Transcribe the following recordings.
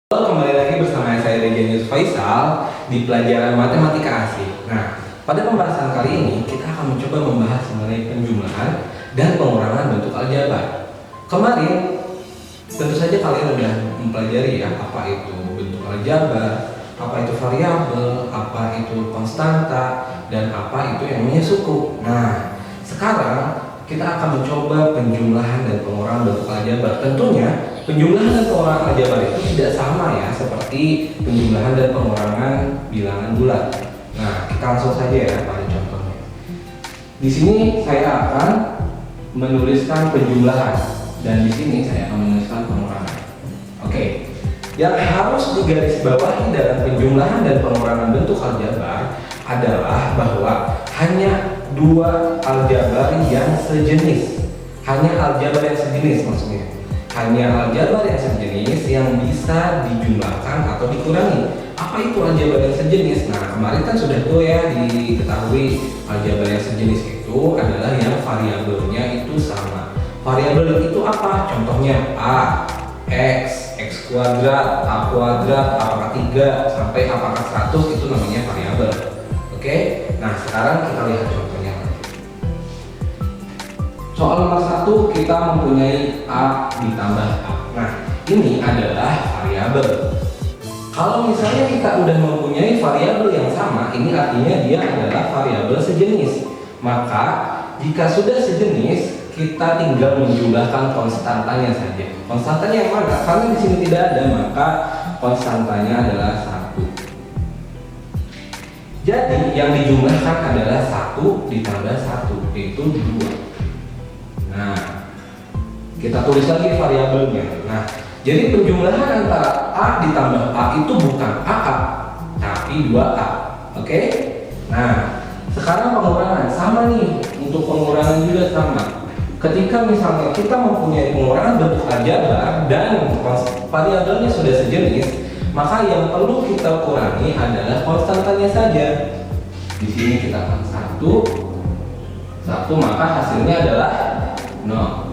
Halo, kembali lagi bersama saya Regenius Faisal di pelajaran matematika asik. Nah, pada pembahasan kali ini kita akan mencoba membahas mengenai penjumlahan dan pengurangan bentuk aljabar. Kemarin tentu saja kalian sudah mempelajari ya apa itu bentuk aljabar, apa itu variabel, apa itu konstanta, dan apa itu yang namanya suku. Nah, sekarang kita akan mencoba penjumlahan dan pengurangan bentuk aljabar. Tentunya penjumlahan dan pengurangan aljabar itu tidak sama ya seperti penjumlahan dan pengurangan bilangan bulat. Nah, kita langsung saja ya pada contohnya. Di sini saya akan menuliskan penjumlahan dan di sini saya akan menuliskan pengurangan. Oke. Yang harus digarisbawahi dalam penjumlahan dan pengurangan bentuk aljabar adalah bahwa hanya dua aljabar yang sejenis. Hanya aljabar yang sejenis maksudnya. Hanya aljabar yang sejenis yang bisa dijumlahkan atau dikurangi. Apa itu aljabar yang sejenis? Nah, kemarin kan sudah tuh ya diketahui aljabar yang sejenis itu adalah yang variabelnya itu sama. Variabel itu apa? Contohnya A, X, X kuadrat, A kuadrat, apakah 3 sampai apakah 100 itu namanya variabel. Oke? Nah, sekarang kita lihat contohnya. Soal nomor 1 kita mempunyai A ditambah A. Nah, ini adalah variabel. Kalau misalnya kita udah mempunyai variabel yang sama, ini artinya dia adalah variabel sejenis. Maka jika sudah sejenis, kita tinggal menjumlahkan konstantanya saja. Konstantanya yang mana? Karena di sini tidak ada, maka konstantanya adalah 1. Jadi yang dijumlahkan adalah 1 ditambah 1, yaitu 2. Nah, kita tulis lagi variabelnya. Nah, jadi penjumlahan antara A ditambah A itu bukan AA, tapi 2A. Oke? Nah, sekarang pengurangan sama nih. Untuk pengurangan juga sama. Ketika misalnya kita mempunyai pengurangan bentuk aljabar dan variabelnya sudah sejenis, maka yang perlu kita kurangi adalah konstantanya saja. Di sini kita akan 1, maka hasilnya adalah 0.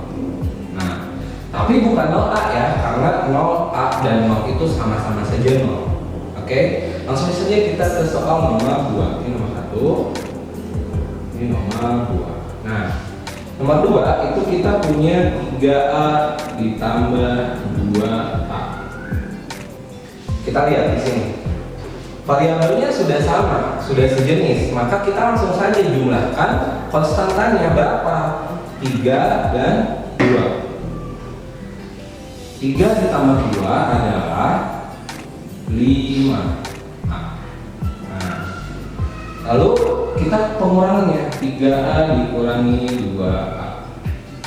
Nah, tapi bukan 0A ya, karena 0A dan 0 itu sama-sama saja 0. Oke, langsung saja kita ke soal nomor 2. Ini nomor 1, ini nomor 2. Nah, nomor 2 itu kita punya 3A ditambah 2A. Kita lihat di sini. Variabelnya sudah sama, sudah sejenis, maka kita langsung saja jumlahkan konstantanya berapa? 3 dan 2. 3 ditambah 2 adalah 5A. Nah, lalu kita pengurangannya 3A dikurangi 2A.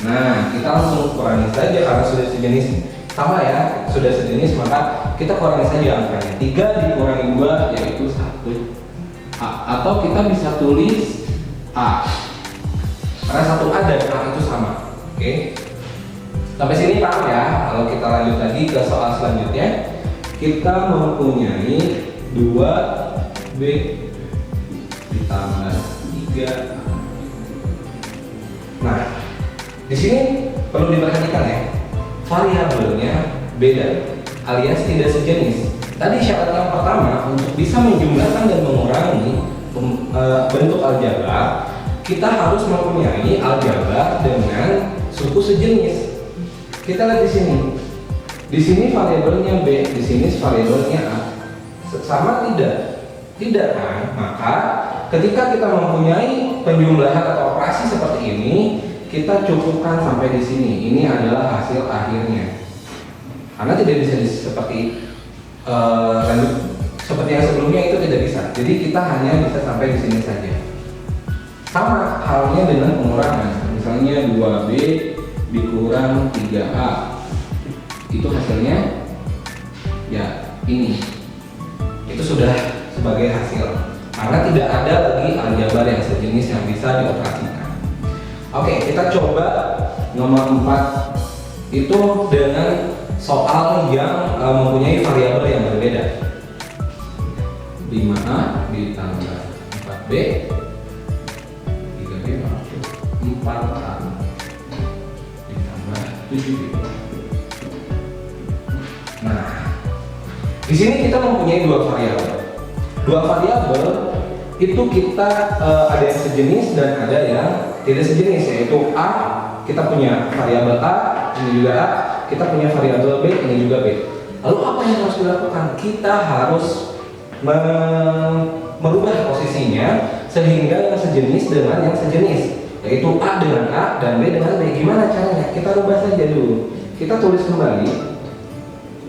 Nah, kita langsung kurangi saja karena sudah sejenis. Sama ya, sudah sejenis maka kita kurangi saja angkanya. 3 dikurangi 2 yaitu 1A. Atau kita bisa tulis A. Karena 1A dan A itu sama. Oke. Sampai sini paham ya? Kalau kita lanjut lagi ke soal selanjutnya, kita mempunyai 2B ditambah 3. Nah, di sini perlu diperhatikan ya, variabelnya beda, alias tidak sejenis. Tadi syarat yang pertama untuk bisa menjumlahkan dan mengurangi bentuk aljabar, kita harus mempunyai aljabar dengan suku sejenis. Kita lihat di sini. Di sini variabelnya B, di sini variabelnya A. Sama tidak? Tidak kan? Maka ketika kita mempunyai penjumlahan atau operasi seperti ini, kita cukupkan sampai di sini. Ini adalah hasil akhirnya. Karena tidak bisa seperti lanjut seperti yang sebelumnya itu tidak bisa. Jadi kita hanya bisa sampai di sini saja. Sama halnya dengan pengurangan. Misalnya 2B dikurang 3A. Itu hasilnya ya ini. Itu sudah sebagai hasil. Karena tidak ada lagi aljabar yang sejenis yang bisa dioperasikan. Oke, kita coba nomor 4 itu dengan soal yang mempunyai variabel yang berbeda. 5A ditambah 4B 3B 4A ditambah 7B. Nah, Di sini kita mempunyai dua variabel. Dua variabel itu kita ada yang sejenis dan ada yang tidak sejenis, yaitu A, kita punya variabel A, ini juga A, kita punya variabel B, ini juga B. Lalu apa yang harus dilakukan? Kita harus merubah posisinya sehingga yang sejenis dengan yang sejenis, yaitu A dengan A dan B dengan B. Gimana caranya? Kita rubah saja dulu. Kita tulis kembali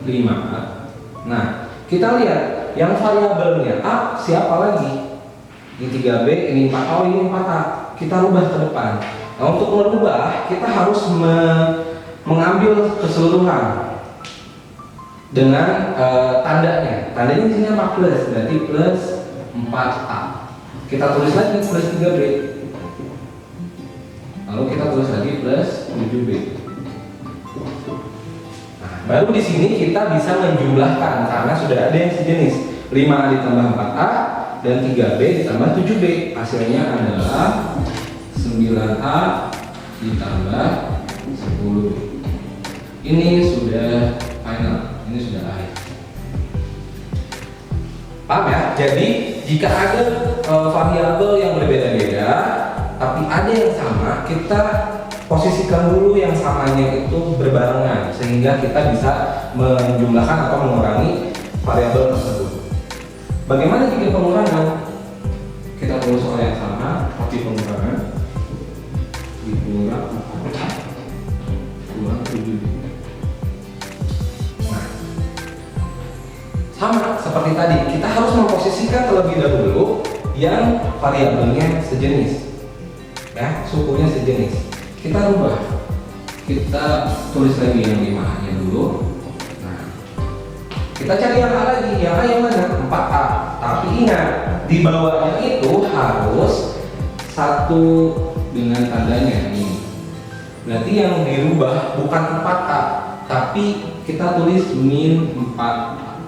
5. Nah, kita lihat yang variabelnya A siapa lagi? Ini 3B, ini 4A, oh ini 4A. Kita rubah ke depan. Nah, untuk merubah kita harus mengambil keseluruhan dengan tandanya. Tandanya di sini apa? Plus, berarti plus 4A. Kita tulis lagi plus 3B. Lalu kita tulis lagi plus 7B. Nah, baru di sini kita bisa menjumlahkan karena sudah ada yang sejenis. 5A ditambah 4A dan 3B ditambah 7B. Hasilnya adalah 9A ditambah 10B. Ini sudah final, ini sudah akhir. Paham ya? Jadi jika ada variabel yang berbeda-beda tapi ada yang sama, kita posisikan dulu yang samanya itu berbarengan sehingga kita bisa menjumlahkan atau mengurangi variabel tersebut. Bagaimana jika pengurangan? Kita tulis soal yang sama, tapi pengurangan dikurang 4 kurang 7. Nah, sama seperti tadi, kita harus memposisikan terlebih dahulu yang variabelnya sejenis, ya, sukunya sejenis. Kita rubah, kita tulis lagi yang 5-nya dulu. Kita cari yang A lagi, yang A yang mana? 4A. Tapi ingat, di bawahnya itu harus satu dengan tandanya ini. Berarti yang dirubah bukan 4A, tapi kita tulis min 4A.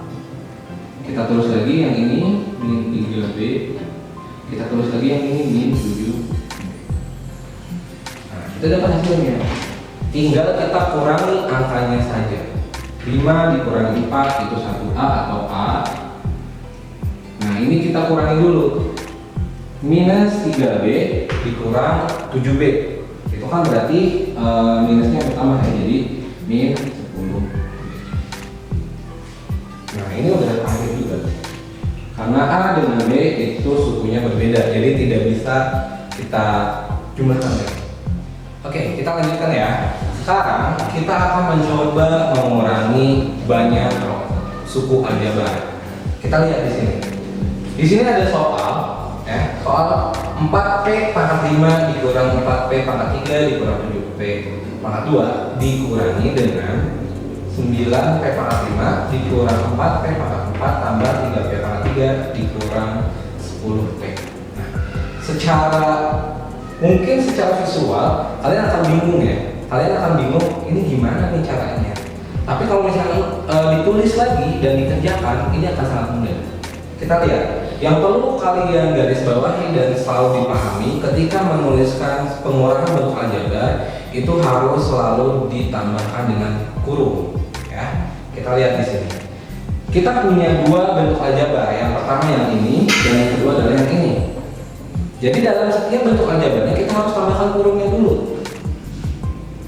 Kita tulis lagi yang ini min 3B. Kita tulis lagi yang ini min 7. Nah, kita dapat hasilnya. Tinggal kita kurangi angkanya saja. 5 dikurangi 4 itu 1A atau A. Nah, ini kita kurangi dulu. Minus 3B dikurang 7B. Itu kan berarti minusnya pertama ya, jadi min 10. Nah, ini udah akhir juga. Karena A dengan B itu sukunya berbeda, jadi tidak bisa kita jumlahkan ya. Oke, kita lanjutkan ya. Sekarang kita akan mencoba mengurangi banyak suku aljabar. Kita lihat di sini. Di sini ada soal, ya, soal 4P pangkat 5 dikurang 4P pangkat 3 dikurang 7P pangkat 2 dikurangi dengan 9P pangkat 5 dikurang 4P pangkat 4 tambah 3P pangkat 3 dikurang 10P. Nah, mungkin secara visual kalian akan bingung ya. Kalian akan bingung ini gimana nih caranya. Tapi kalau misalnya ditulis lagi dan dikerjakan, ini akan sangat mudah. Kita lihat, yang perlu kalian garis bawahi dan selalu dipahami ketika menuliskan pengurangan bentuk aljabar itu harus selalu ditambahkan dengan kurung. Ya, kita lihat di sini. Kita punya dua bentuk aljabar. Yang pertama yang ini dan yang kedua adalah yang ini. Jadi dalam setiap bentuk aljabarnya kita harus tambahkan kurungnya dulu.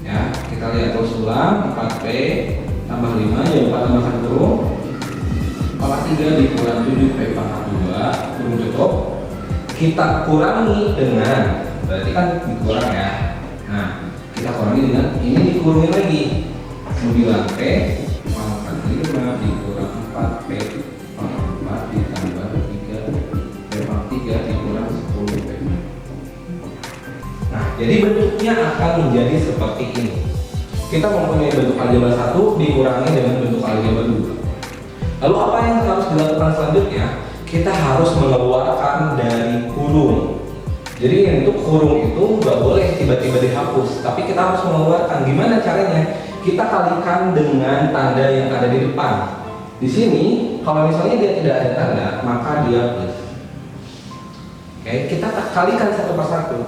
Ya, kita lihat terus ulang. 4P tambah 5, jangan lupa tambahkan kurung. Pangkat 3 dikurang 7P pangkat 2 kurung cukup. Kita kurangi dengan, berarti kan dikurang ya. Nah, kita kurangi dengan ini dikurangin lagi. 9P pangkat 5 dikurang 4P pangkat 4 ditambah 3P pangkat 3 dikurang 10P. Nah, jadi bentuknya akan menjadi seperti ini. Kita mempunyai bentuk aljabar 1 dikurangi dengan bentuk aljabar 2. Lalu apa yang harus dilakukan selanjutnya? Kita harus mengeluarkan dari kurung. Jadi untuk kurung itu nggak boleh tiba-tiba dihapus, tapi kita harus mengeluarkan. Gimana caranya? Kita kalikan dengan tanda yang ada di depan. Di sini, kalau misalnya dia tidak ada tanda, maka dia plus. Oke, kita kalikan satu persatu.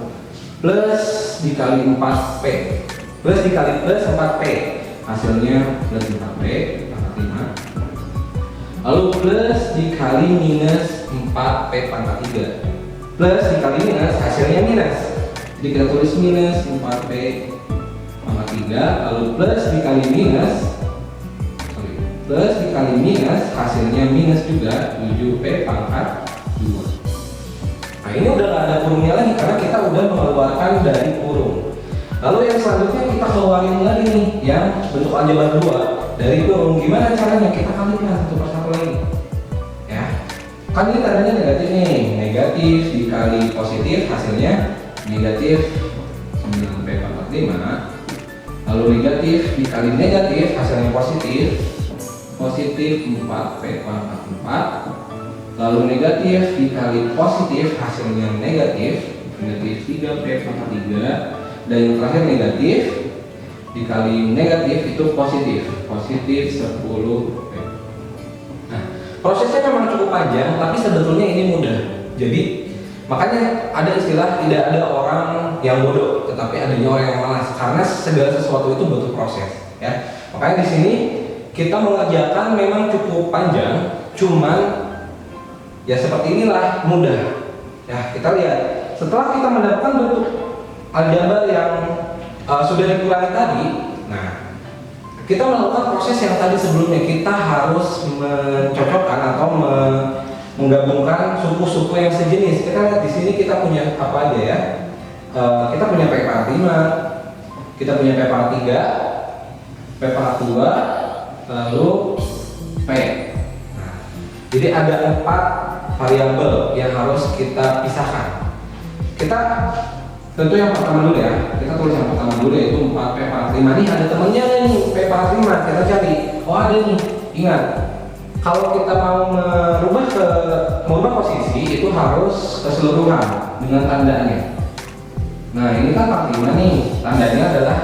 Plus dikali 4P, plus dikali plus 4P, hasilnya plus 4P pangkat 5 Lalu plus dikali minus 4P pangkat 3. Plus dikali minus hasilnya minus. Jadi kita tulis minus 4P pangkat 3. Lalu plus dikali minus, plus dikali minus hasilnya minus juga 7P pangkat 2. Nah ini udah gak ada kurungnya lagi karena kita udah mengeluarkan dari kurung. Lalu yang selanjutnya kita keluarin lagi nih yang bentuk aljabar 2 dari kurung. Gimana caranya? Kita kalikan satu persatu lagi ya. Kan ini tandanya negatif nih, negatif dikali positif hasilnya negatif 9P pangkat 5. Lalu negatif dikali negatif hasilnya positif, positif 4P pangkat 4. Lalu negatif dikali positif hasilnya negatif, negatif 3P pangkat 3. Dan yang terakhir negatif dikali negatif itu positif, positif 10P. Nah, prosesnya memang cukup panjang, tapi sebetulnya ini mudah. Jadi makanya ada istilah tidak ada orang yang bodoh, tetapi adanya orang yang malas. Karena segala sesuatu itu butuh proses, ya. Makanya di sini kita mengerjakan memang cukup panjang, cuman ya seperti inilah mudah. Ya kita lihat setelah kita mendapatkan bentuk aljabar yang sudah dikurangi tadi, nah kita melakukan proses yang tadi sebelumnya. Kita harus mencocokkan atau menggabungkan suku-suku yang sejenis. Kita lihat di sini kita punya apa aja ya? Kita punya P pangkat 5, kita punya P pangkat 3, P pangkat 2, lalu P. Nah, jadi ada 4 variabel yang harus kita pisahkan. Kita tentu yang pertama dulu ya, kita tulis yang pertama dulu yaitu 4P pangkat 5. Nih ada temennya nih, P pangkat 5, kita cari. Oh ada nih, ingat kalau kita mau merubah posisi itu harus keseluruhan dengan tandanya. Nah ini kan pangkat 5 nih, tandanya adalah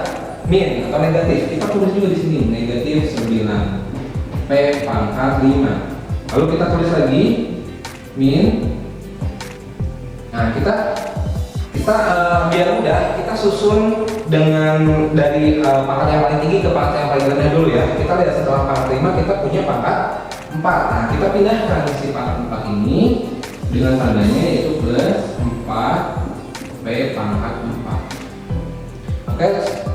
min atau negatif. Kita tulis juga di sini negatif 9 P pangkat 5. Lalu kita tulis lagi min. Nah kita biar mudah kita susun dengan dari pangkat yang paling tinggi ke pangkat yang paling rendah dulu ya. Kita lihat setelah pangkat 5 kita punya pangkat 4. Nah kita pindahkan si pangkat 4 ini dengan tandanya yaitu plus 4P pangkat 4. Oke,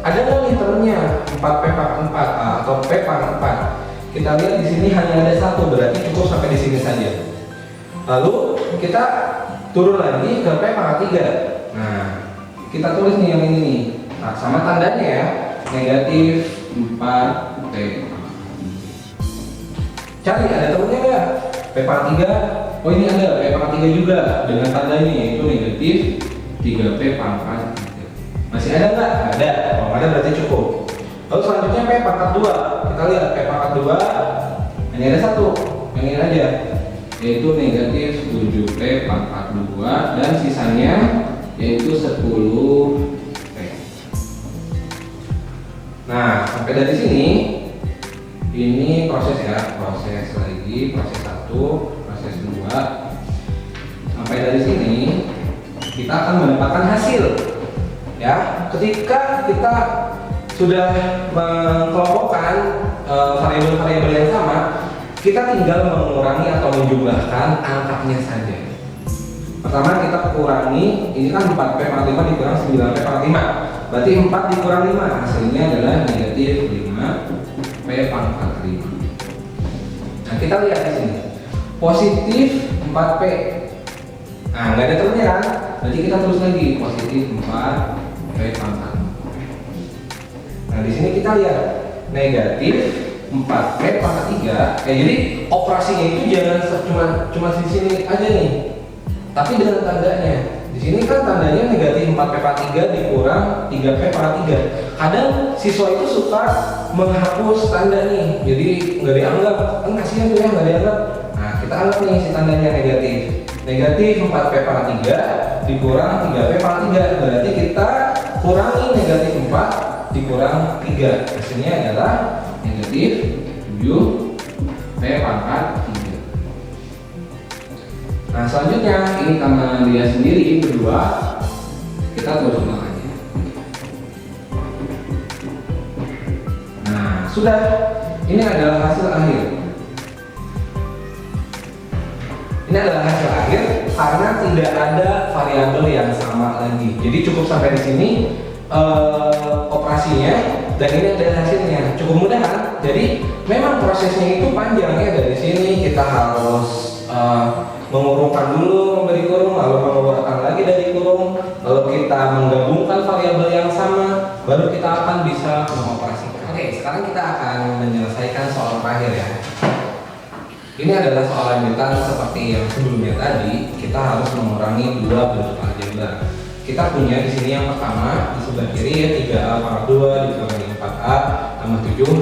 ada nggak nih temennya 4P pangkat 4 atau P pangkat 4? Kita lihat di sini hanya ada satu, berarti cukup sampai di sini saja. Lalu kita turun lagi ke P pangkat 3. Nah, kita tulis nih yang ini nih. Nah, sama tandanya ya, negatif 4P. Cari ada temennya nggak? P pangkat 3. Oh ini ada P pangkat 3 juga dengan tandanya yaitu negatif 3P pangkat 3. Masih ada nggak? Ada. Kalau ada berarti cukup. Lalu selanjutnya P pangkat 2. Kita lihat P pangkat 2 hanya ada satu, yang ini aja, yaitu negatif 7P pangkat 2 dan sisanya yaitu 10P. Nah sampai dari sini ini proses ya, proses lagi, proses 1, proses 2. Sampai dari sini kita akan mendapatkan hasil ya. Ketika kita sudah mengelompokkan variabel-variabel yang sama, kita tinggal mengurangi atau menjumlahkan angkanya saja. Pertama kita kurangi, ini kan 4P pangkat 5 dikurang 9P pangkat 5. Berarti 4 dikurang 5 hasilnya adalah negatif 5P pangkat 5. Nah kita lihat di sini positif 4P. Nah nggak ada temennya kan? Berarti kita tulis lagi positif 4P pangkat 4. Nah di sini kita lihat negatif 4P pangkat 3. Jadi operasinya itu jangan cuma di sini aja nih, tapi dengan tandanya. Di sini kan tandanya negatif 4P pangkat 3 dikurang 3P pangkat 3. Kadang siswa itu suka menghapus tanda nih, jadi nggak dianggap, kan kasihan tuh ya nggak dianggap. Nah kita anggap nih si tandanya negatif. Negatif 4P pangkat 3 dikurang 3P pangkat 3. Berarti kita kurangi negatif 4 dikurang 3. Hasilnya adalah negatif 7P pangkat 3. Nah selanjutnya ini karena dia sendiri berdua, kita terus ulang aja. Nah sudah, ini adalah hasil akhir. Ini adalah hasil akhir karena tidak ada variabel yang sama lagi. Jadi cukup sampai di sini operasinya, dan ini adalah hasilnya. Cukup mudah kan? Jadi memang prosesnya itu panjang ya. Dari sini kita harus mengurungkan dulu, memberi kurung, lalu mengeluarkan lagi dari kurung, lalu kita menggabungkan variabel yang sama, baru kita akan bisa mengoperasikan. Oke, sekarang kita akan menyelesaikan soal terakhir ya. Ini adalah soal lanjutan seperti yang sebelumnya tadi. Kita harus mengurangi dua bentuk aljabar. Kita punya di sini yang pertama di sebelah kiri ya, 3a pangkat 2 dikurangi 4a tambah 7.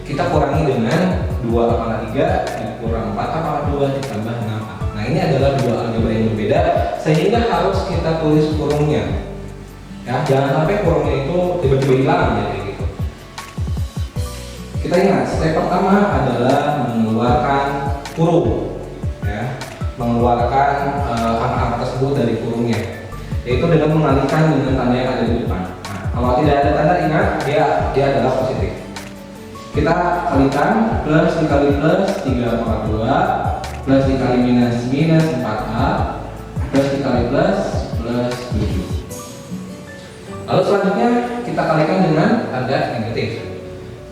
Kita kurangi dengan 2a pangkat 3 dikurang 4a pangkat 2 ditambah 6a. Nah, ini adalah dua aljabar yang berbeda sehingga harus kita tulis kurungnya. Ya, jangan sampai kurungnya itu tiba-tiba hilang ya, kayak gitu. Kita ingat, step pertama adalah mengeluarkan kurung, ya, mengeluarkan angka-angka tersebut dari kurungnya, yaitu dengan mengalihkan dengan tanda yang ada di depan. Nah, kalau tidak ada tanda, ingat dia adalah positif. Kita kalikan, plus dikali plus 3 pangkat 2 plus dikali minus 4a plus dikali plus 7. Lalu selanjutnya kita kalikan dengan tanda negatif.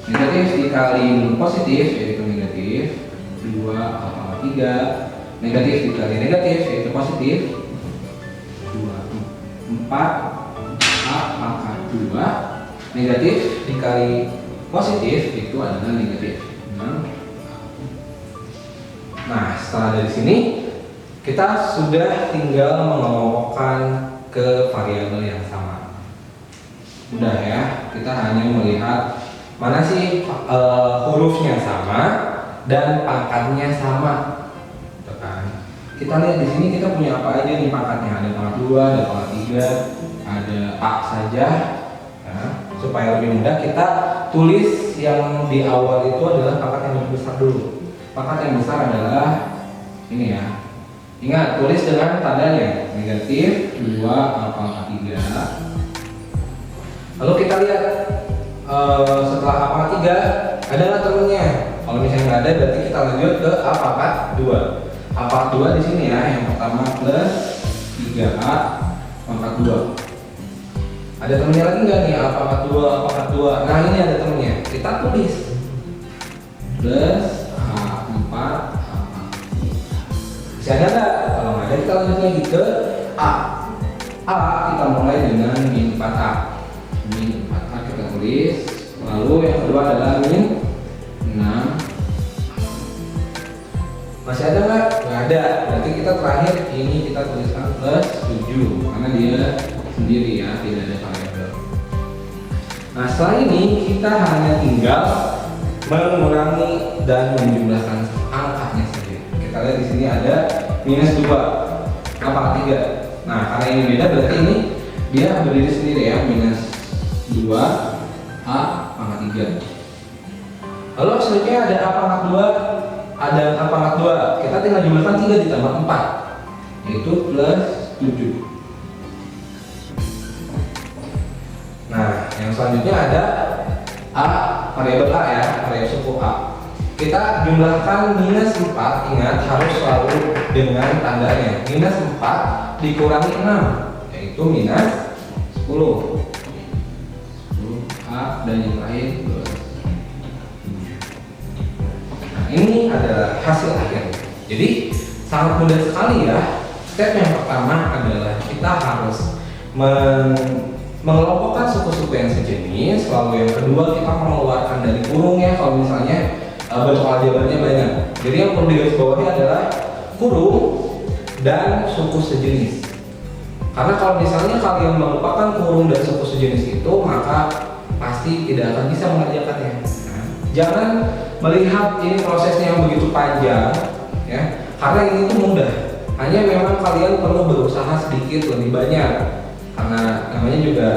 Negatif dikali positif yaitu negatif 2a pangkat 3, negatif dikali negatif yaitu positif 4a pangkat 2, negatif dikali positif itu adalah negatif 6. Nah, setelah dari sini kita sudah tinggal mengelompokkan ke variabel yang sama. Mudah ya, kita hanya melihat mana sih hurufnya sama dan pangkatnya sama. Kita lihat di sini kita punya apa aja nih pangkatnya. Ada pangkat 2, ada pangkat 3, ada A saja. Ya, supaya lebih mudah kita tulis yang di awal itu adalah pangkat yang lebih besar dulu. Pangkat yang besar adalah ini ya. Ingat, tulis dengan tandanya negatif 2a pangkat 3. Lalu kita lihat setelah a pangkat 3 adalah temennya. Kalau misalnya nggak ada, berarti kita lanjut ke a pangkat 2. A pangkat 2 di sini ya, yang pertama plus 3a pangkat 2. Ada temennya lagi nggak nih? A pangkat 2, a pangkat 2. Nah, ini ada temennya. Kita tulis plus A4 masih ada nggak? Kalau nggak ada, kita lanjut lagi ke A. A kita mulai dengan min 4a. Min 4a kita tulis. Lalu yang kedua adalah min 6. Masih ada nggak? Nggak ada. Berarti kita terakhir ini kita tuliskan plus 7 karena dia sendiri ya, tidak ada variabel. Nah, setelah ini kita hanya tinggal mengurangi dan menjumlahkan angkanya saja. Kita lihat di sini ada minus 2 A pangkat 3. Nah, karena ini beda berarti ini dia berdiri sendiri ya, minus 2 A pangkat 3. Lalu selanjutnya ada A pangkat 2, ada A pangkat 2. Kita tinggal jumlahkan 3 ditambah 4 yaitu plus 7. Nah, yang selanjutnya ada A, variabel A ya, variabel suku A. Kita jumlahkan minus 4, ingat harus selalu dengan tandanya. Minus 4 dikurangi 6, yaitu minus 10. 10A dan yang terakhir plus. Nah, ini adalah hasil akhir. Jadi sangat mudah sekali ya. Step yang pertama adalah kita harus mengelompokkan suku-suku yang sejenis. Lalu yang kedua kita mengeluarkan dari kurungnya kalau misalnya bentuk aljabarnya banyak. Jadi yang perlu digarisbawahi adalah kurung dan suku sejenis. Karena kalau misalnya kalian melupakan kurung dan suku sejenis itu, maka pasti tidak akan bisa mengerjakannya. Nah, jangan melihat ini prosesnya yang begitu panjang ya, karena ini tuh mudah. Hanya memang kalian perlu berusaha sedikit lebih banyak. Karena namanya juga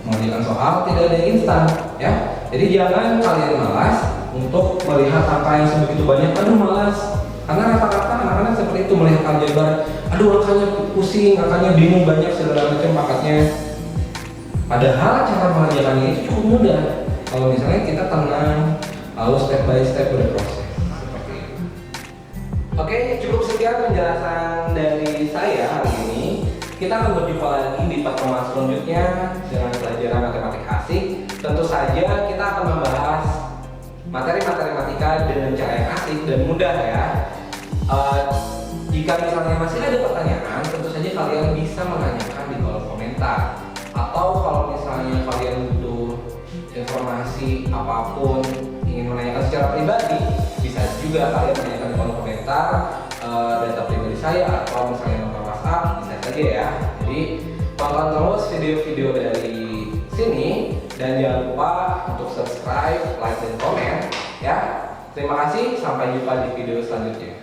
mengerjakan soal tidak ada yang instan ya. Jadi jangan kalian malas untuk melihat angka yang sebegitu banyak. Aduh malas. Karena rata-rata anak-anak seperti itu melihat aljabar. Aduh angkanya pusing, angkanya bingung, banyak segala macam pangkatnya. Padahal cara mengerjakannya itu cukup mudah. Kalau misalnya kita tenang, lalu step by step berproses seperti itu. Oke, cukup sekian penjelasan dari saya hari ini. Kita akan berjumpa lagi di pertemuan selanjutnya dengan pelajaran matematik asik. Tentu saja kita akan membahas materi matematika dengan cara yang asik dan mudah ya. Jika misalnya masih ada pertanyaan, tentu saja kalian bisa menanyakan di kolom komentar. Atau kalau misalnya kalian butuh informasi apapun, ingin menanyakan secara pribadi, bisa juga kalian tanyakan di kolom komentar data pribadi saya atau misalnya nomor WhatsApp, bisa saja ya. Jadi tonton terus video-video dari sini dan jangan lupa untuk subscribe, like, dan komen ya. Terima kasih, sampai jumpa di video selanjutnya.